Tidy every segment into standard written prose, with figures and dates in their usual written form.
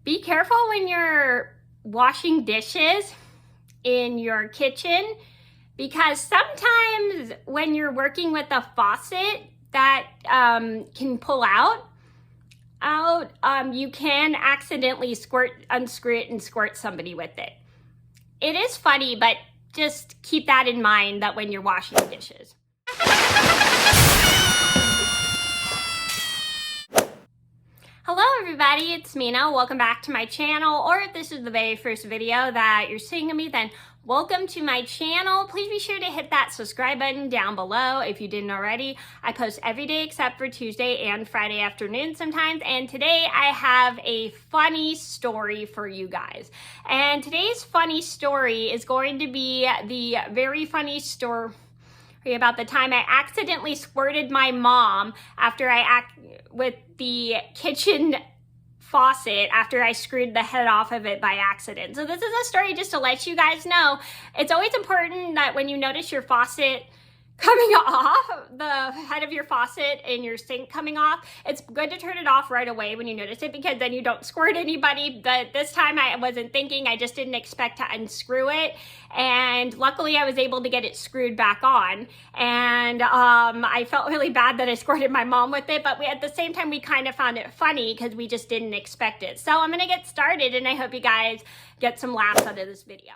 Be careful when you're washing dishes in your kitchen, because sometimes when you're working with a faucet that can pull out, you can accidentally unscrew it and squirt somebody with it. It is funny, but just keep that in mind that when you're washing dishes. Hello everybody, it's Mena. Welcome back to my channel, or if this is the very first video that you're seeing of me, then welcome to my channel. Please be sure to hit that subscribe button down below if you didn't already. I post every day except for Tuesday and Friday afternoon sometimes, and today I have a funny story for you guys. And today's funny story is going to be the very funny story about the time I accidentally squirted my mom after with the kitchen faucet after I screwed the head off of it by accident. So this is a story just to let you guys know. It's always important that when you notice your faucet coming off, the head of your faucet in your sink coming off, it's good to turn it off right away when you notice it, because then you don't squirt anybody. But this time I wasn't thinking, I just didn't expect to unscrew it. And luckily I was able to get it screwed back on. And I felt really bad that I squirted my mom with it, but at the same time we kind of found it funny because we just didn't expect it. So I'm gonna get started, and I hope you guys get some laughs out of this video.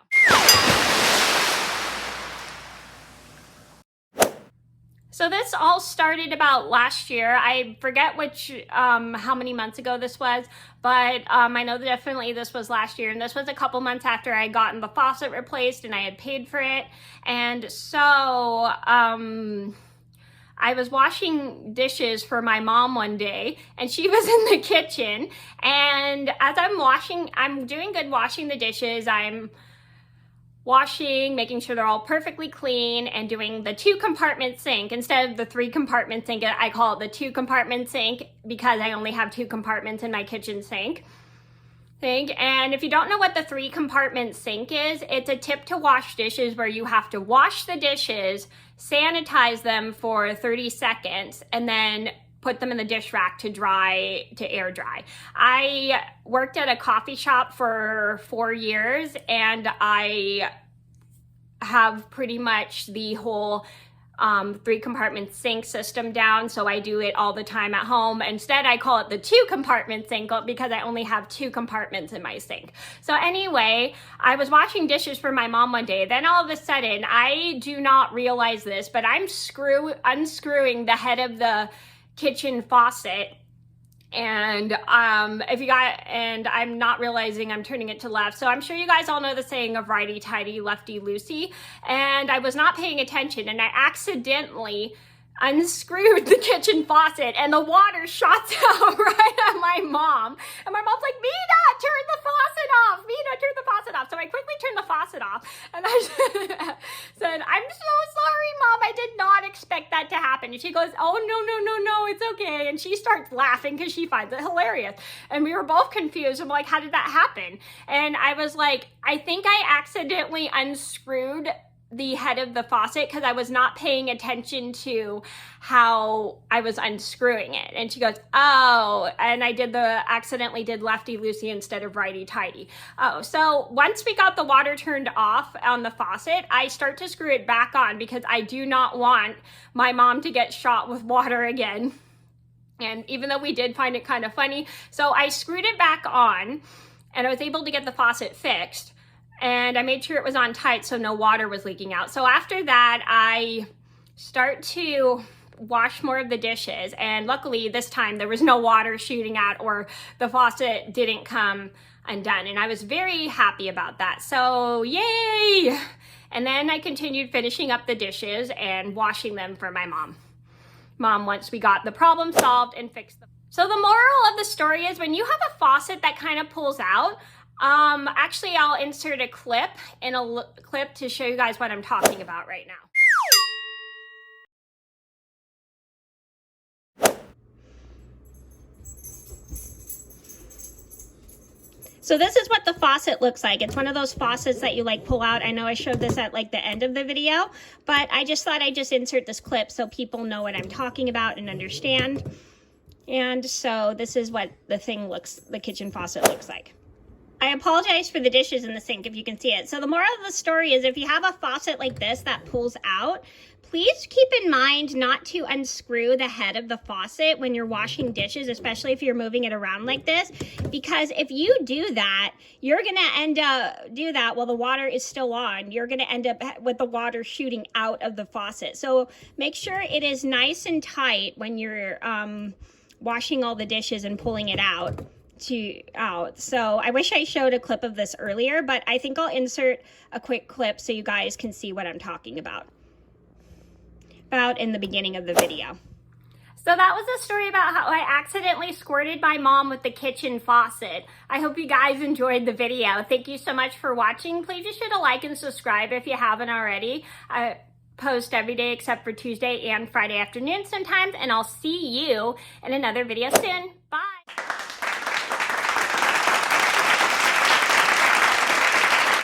So this all started about last year. I forget how many months ago this was, but I know that definitely this was last year, and this was a couple months after I had gotten the faucet replaced and I had paid for it. And so I was washing dishes for my mom one day, and she was in the kitchen, and as I'm doing good washing the dishes. I'm washing, making sure they're all perfectly clean, and doing the 2-compartment sink. Instead of the 3-compartment sink, I call it the 2-compartment sink because I only have 2 compartments in my kitchen sink. And if you don't know what the 3-compartment sink is, it's a tip to wash dishes where you have to wash the dishes, sanitize them for 30 seconds, and then put them in the dish rack to air dry. I worked at a coffee shop for 4 years, and I have pretty much the whole 3-compartment sink system down, so I do it all the time at home. Instead, I call it the 2-compartment sink because I only have 2 compartments in my sink. So anyway, I was washing dishes for my mom one day. Then all of a sudden, I do not realize this, but I'm unscrewing the head of the kitchen faucet, and I'm not realizing I'm turning it to left. So I'm sure you guys all know the saying of righty tighty, lefty loosey, and I was not paying attention, and I accidentally unscrewed the kitchen faucet, and the water shot out right at my mom. And my mom's like, Mena, turn the faucet off. Mena, turn the faucet off. So I quickly turned the faucet off, and I said, I'm so sorry, Mom. I did not expect that to happen. And she goes, oh, no, it's okay. And she starts laughing because she finds it hilarious. And we were both confused. I'm like, how did that happen? And I was like, I think I accidentally unscrewed the head of the faucet because I was not paying attention to how I was unscrewing it. And she goes, oh, and I accidentally did lefty loosey instead of righty tighty. Oh, so once we got the water turned off on the faucet, I start to screw it back on because I do not want my mom to get shot with water again. And even though we did find it kind of funny, so I screwed it back on, and I was able to get the faucet fixed. And I made sure it was on tight so no water was leaking out. So after that, I start to wash more of the dishes. And luckily this time there was no water shooting out, or the faucet didn't come undone. And I was very happy about that. So yay! And then I continued finishing up the dishes and washing them for my mom once we got the problem solved and fixed them. So the moral of the story is, when you have a faucet that kind of pulls out, actually I'll insert a clip to show you guys what I'm talking about right now. So this is what the faucet looks like. It's one of those faucets that you like pull out. I know I showed this at like the end of the video, but I just thought I'd just insert this clip so people know what I'm talking about and understand. And so this is what the kitchen faucet looks like. I apologize for the dishes in the sink if you can see it. So the moral of the story is if you have a faucet like this that pulls out, please keep in mind not to unscrew the head of the faucet when you're washing dishes, especially if you're moving it around like this, because if you do that, you're gonna end up while the water is still on. You're gonna end up with the water shooting out of the faucet. So make sure it is nice and tight when you're washing all the dishes and pulling it out. So I wish I showed a clip of this earlier, but I think I'll insert a quick clip so you guys can see what I'm talking about in the beginning of the video. So that was a story about how I accidentally squirted my mom with the kitchen faucet. I hope you guys enjoyed the video. Thank you so much for watching. Please be sure to like and subscribe if you haven't already. I post every day except for Tuesday and Friday afternoon sometimes, and I'll see you in another video soon. Bye.